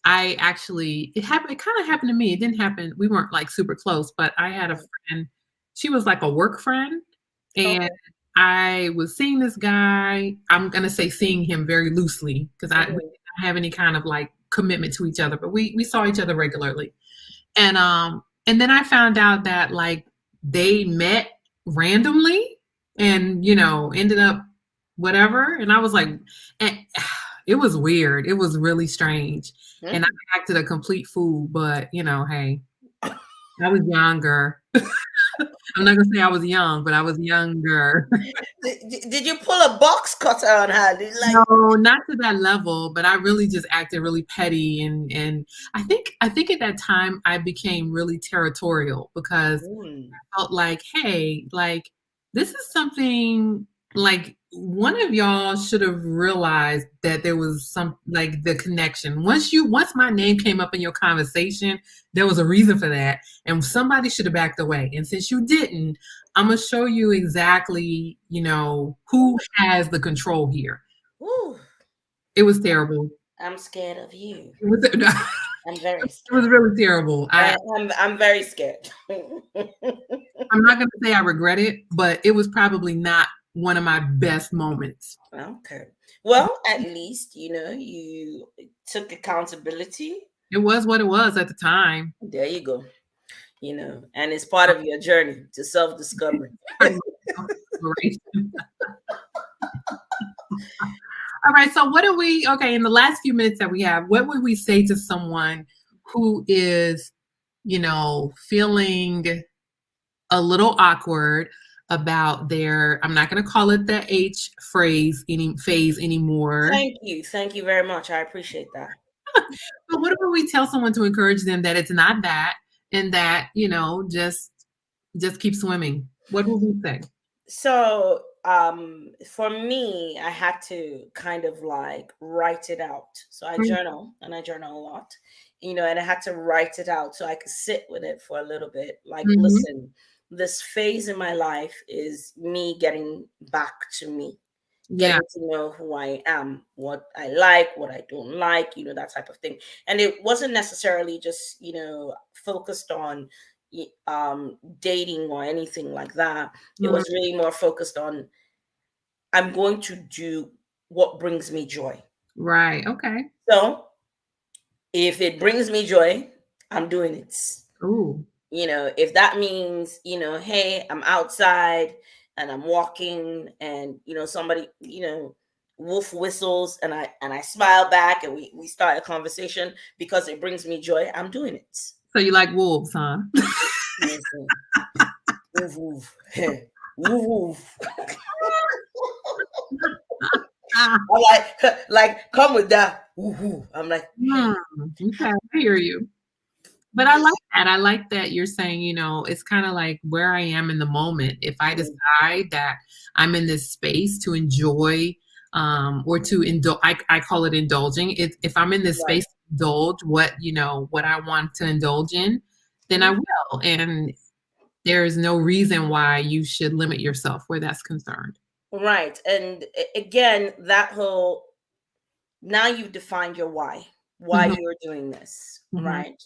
I actually, it kind of happened to me. It didn't happen. We weren't like super close, but I had a friend. She was like a work friend, and I was seeing this guy. I'm gonna say seeing him very loosely because we didn't have any kind of like commitment to each other, but we saw each other regularly. And then I found out that like they met randomly and ended up whatever. And I was like, it was weird. It was really strange. Mm-hmm. And I acted a complete fool, but hey, I was younger. I'm not gonna say I was young, but I was younger. Did you pull a box cutter on her? No, not to that level, but I really just acted really petty, and I think at that time I became really territorial because I felt like, hey, like this is something like one of y'all should have realized that there was some like the connection. Once my name came up in your conversation, there was a reason for that, and somebody should have backed away. And since you didn't, I'm gonna show you exactly, who has the control here. Ooh. It was terrible. I'm scared of you. I'm very scared. It was really terrible. I'm very scared. I'm not gonna say I regret it, but it was probably not one of my best moments. Okay. Well, at least, you took accountability. It was what it was at the time. There you go. And it's part of your journey to self-discovery. All right. So in the last few minutes that we have, what would we say to someone who is, feeling a little awkward about their, I'm not going to call it the H phase anymore. Thank you very much. I appreciate that. But what would we tell someone to encourage them that it's not that, and that, just keep swimming? What would we say? So, for me, I had to kind of like write it out. So I journal, and I journal a lot, and I had to write it out so I could sit with it for a little bit. Like, listen, this phase in my life is me getting back to me. Getting to know who I am, what I like, what I don't like, that type of thing. And it wasn't necessarily just, focused on dating or anything like that. It was really more focused on, I'm going to do what brings me joy. Right. Okay. So if it brings me joy, I'm doing it. Ooh. If that means, hey, I'm outside, and I'm walking, and somebody, wolf whistles, and I smile back, and we start a conversation because it brings me joy, I'm doing it. So you like wolves, huh? Listen. Woof woof. Woof woof. I'm like, come with that. Woof woof. I'm like, okay, I hear you. But I like that. I like that you're saying, it's kind of like where I am in the moment. If I decide that I'm in this space to enjoy, or to indulge, I call it indulging. If I'm in this space to indulge what I want to indulge in, then I will. And there is no reason why you should limit yourself where that's concerned. Right. And again, that whole, now you've defined your why you're doing this, right?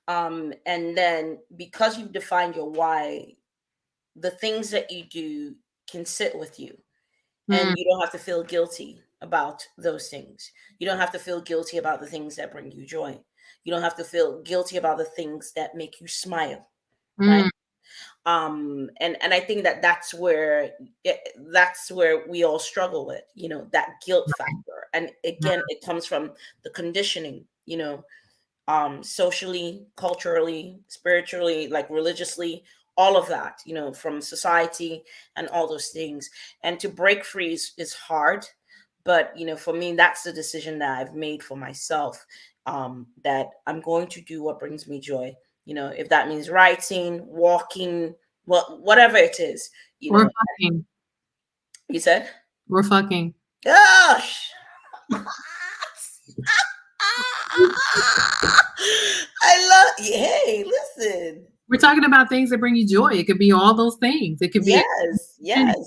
And then because you've defined your why, the things that you do can sit with you, and you don't have to feel guilty about those things. You don't have to feel guilty about the things that bring you joy. You don't have to feel guilty about the things that make you smile, right? And I think that's where we all struggle with, that guilt factor. And again, it comes from the conditioning, socially, culturally, spiritually, like religiously, all of that, from society and all those things. And to break free is hard, but for me, that's the decision that I've made for myself, that I'm going to do what brings me joy. If that means writing, walking, whatever it is, We're fucking. You said? We're fucking. Gosh. I love. Hey, listen. We're talking about things that bring you joy. It could be all those things. It could be yes,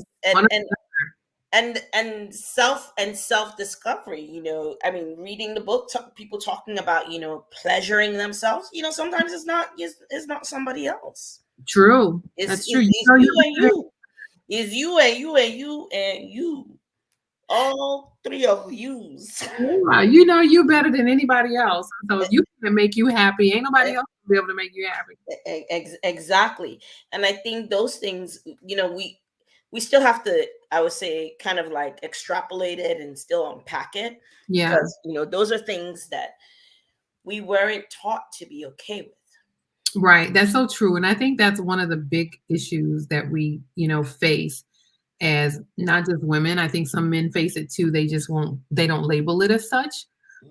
and self discovery. I mean, reading the book, people talking about pleasuring themselves. Sometimes it's not somebody else. True. That's true. It's you and you. It's you and you and you and you. All three of yous. Yeah, you better than anybody else. So if you can make you happy, ain't nobody else will be able to make you happy. Exactly. And I think those things, we still have to, I would say, kind of like extrapolate it and still unpack it. Yeah. Because, those are things that we weren't taught to be okay with. Right. That's so true. And I think that's one of the big issues that we, face as not just women. I think some men face it too. They don't label it as such.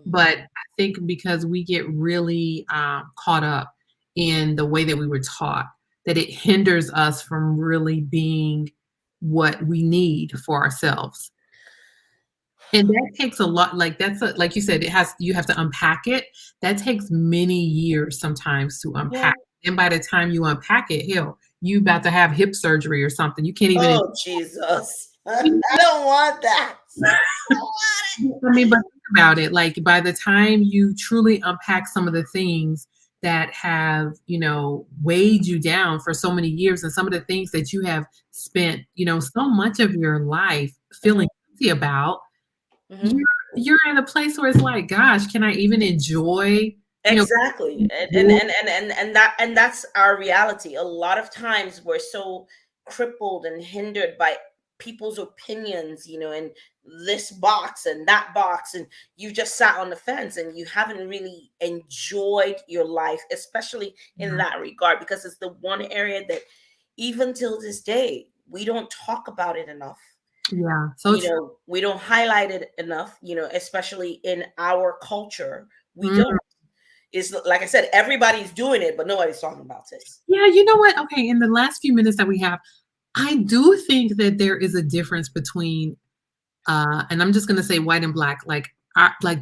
But I think because we get really caught up in the way that we were taught, that it hinders us from really being what we need for ourselves. And that takes a lot, like like you said, you have to unpack it. That takes many years sometimes to unpack. Yeah. And by the time you unpack it, hell, you about to have hip surgery or something. You can't even. Oh, Jesus. I don't want that. I don't want it. I mean, but think about it. Like by the time you truly unpack some of the things that have, weighed you down for so many years, and some of the things that you have spent, so much of your life feeling guilty about, you're in a place where it's like, gosh, can I even enjoy? Exactly. And that's our reality. A lot of times we're so crippled and hindered by people's opinions, in this box and that box, and you just sat on the fence and you haven't really enjoyed your life, especially in that regard, because it's the one area that even till this day we don't talk about it enough. Yeah. So we don't highlight it enough, especially in our culture. We don't. It's like I said, everybody's doing it, but nobody's talking about it. Yeah, you know what? Okay, in the last few minutes that we have, I do think that there is a difference between, and I'm just going to say white and black, like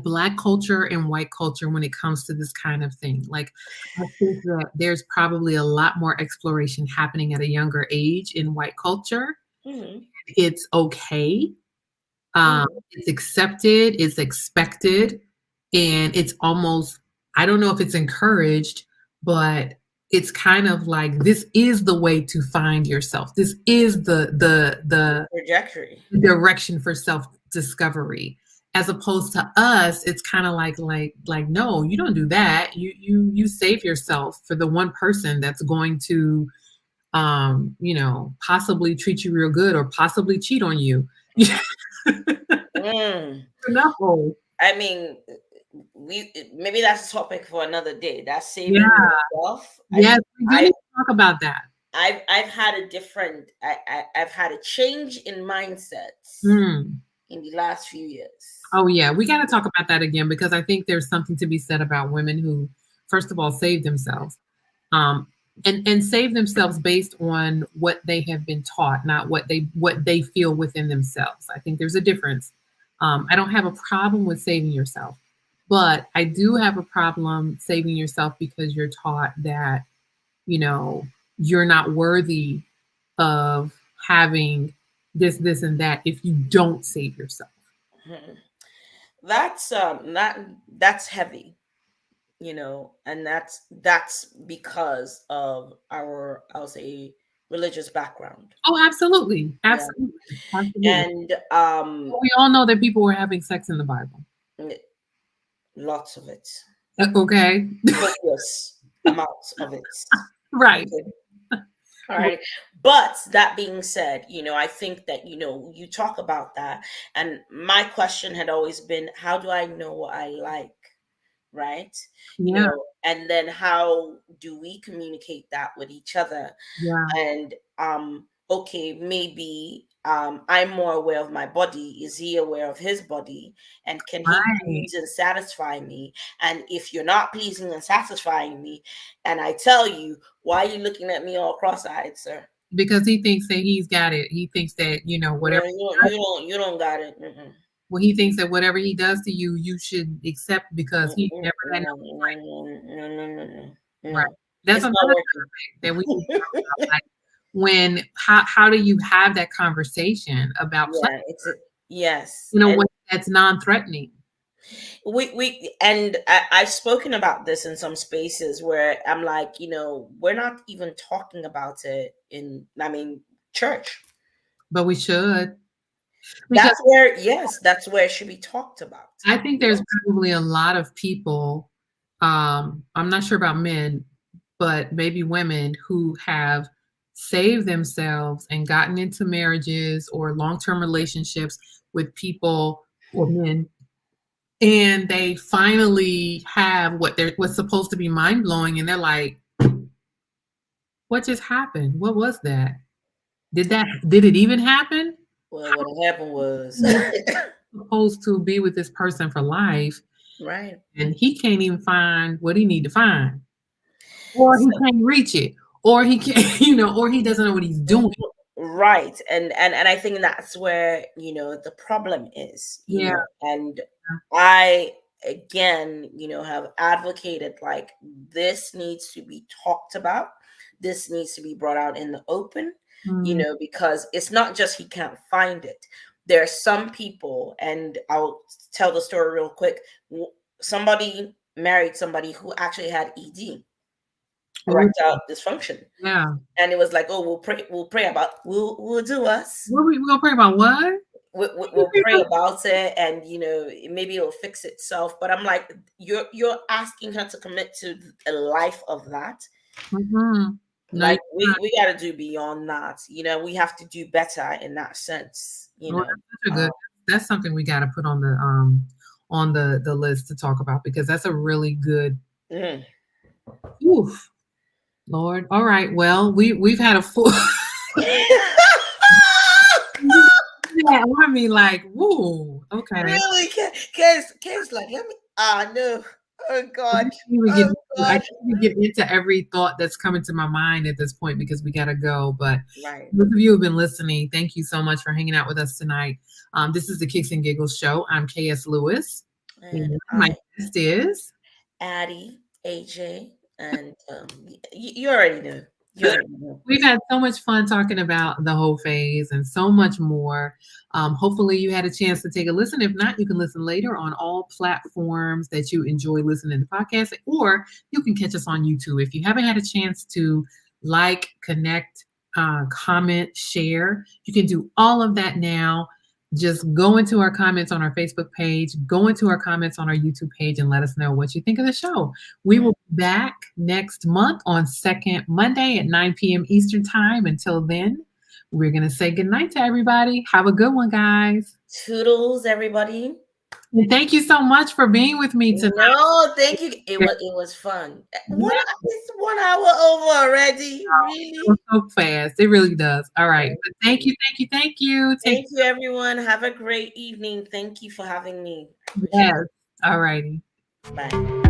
black culture and white culture when it comes to this kind of thing. Like, I think that there's probably a lot more exploration happening at a younger age in white culture. It's okay. It's accepted, it's expected, and it's almost, I don't know if it's encouraged, but it's kind of like, this is the way to find yourself. This is the trajectory, direction for self-discovery. As opposed to us, it's kind of like, no, you don't do that. You save yourself for the one person that's going to possibly treat you real good or possibly cheat on you. Mm. No. I mean, we maybe that's a topic for another day. That's Yeah. saving yourself. I Yes, mean, we do need to talk about that. I've had a different. I've had a change in mindsets Mm. in the last few years. Oh yeah, we got to talk about that again because I think there's something to be said about women who, first of all, save themselves, um, and save themselves based on what they have been taught, not what they feel within themselves. I think there's a difference. I don't have a problem with saving yourself, but I do have a problem saving yourself because you're taught that you know you're not worthy of having this, and that if you don't save yourself. Mhm. That's heavy, and that's because of our, I'll say, religious background. Oh, absolutely. Yeah. Absolutely. Absolutely. And We all know that people were having sex in the Bible. lots of it, Okay. copious amounts of it. Right. Okay. All right. But that being said, I think that, you talk about that. And my question had always been, how do I know what I like? Right. Yeah. And then how do we communicate that with each other? Yeah. And okay, maybe I'm more aware of my body. Is he aware of his body? And can he Right. please and satisfy me? And if you're not pleasing and satisfying me, and I tell you, why are you looking at me all cross-eyed, sir? Because he thinks that he's got it. He thinks that, whatever. You don't got it. Mm-mm. Well, he thinks that whatever he does to you, you should accept because he Mm-mm. never had no complaint. No. Right. No. That's It's another not working. topic that we can talk about. Like when how do you have that conversation about Yeah, yes. in a And way that's non-threatening? I've spoken about this in some spaces where I'm like, we're not even talking about it in, I mean, church. But we should. Because That's where it should be talked about. I think there's probably a lot of people, I'm not sure about men, but maybe women who have saved themselves and gotten into marriages or long-term relationships with people or men, and they finally have what's supposed to be mind-blowing, and they're like, what just happened? What was that? Did it even happen? Well, what happened was Supposed to be with this person for life, right. and he can't even find what he need to find, or he So, can't reach it, or he can't, or he doesn't know what he's doing. right. And I think that's where, the problem is, Yeah. and I again, have advocated like this needs to be talked about. This needs to be brought out in the open, Mm. because it's not just he can't find it. There are some people, and I'll tell the story real quick. Somebody married somebody who actually had ED, erectile dysfunction. Yeah. And it was like, oh, we'll pray about, we'll do us. We gonna pray about what? We'll pray about it, and maybe it'll fix itself. But I'm like, you're asking her to commit to a life of that. Mm-hmm. No, Like we got to do beyond that. We have to do better in that sense. well, that's good. That's something we got to put on the list to talk about because that's a really good. Mm. Oof, Lord. All right. Well, we've had a full. Yeah, I mean, like, woo, okay. Really, Kay's like, let me. No. Oh God. I can't even get into every thought that's coming to my mind at this point because we gotta go. But Right. those of you who've been listening, thank you so much for hanging out with us tonight. This is the Kicks and Giggles show. I'm KS Lewis. And My guest is Addie, AJ, and you already know. We've had so much fun talking about the whole phase and so much more. Hopefully you had a chance to take a listen. If not, you can listen later on all platforms that you enjoy listening to podcasts, or you can catch us on YouTube. If you haven't had a chance to like, connect, comment, share, you can do all of that now. Just go into our comments on our Facebook page, go into our comments on our YouTube page, and let us know what you think of the show. We will be back next month on second Monday at 9 p.m. Eastern Time. Until then, we're going to say goodnight to everybody. Have a good one, guys. Toodles, everybody. And thank you so much for being with me tonight. No, thank you. It was fun. It's 1 hour over already. Really? So fast. It really does. All right. But thank you. Thank you, everyone. Have a great evening. Thank you for having me. Yes. All righty. Bye.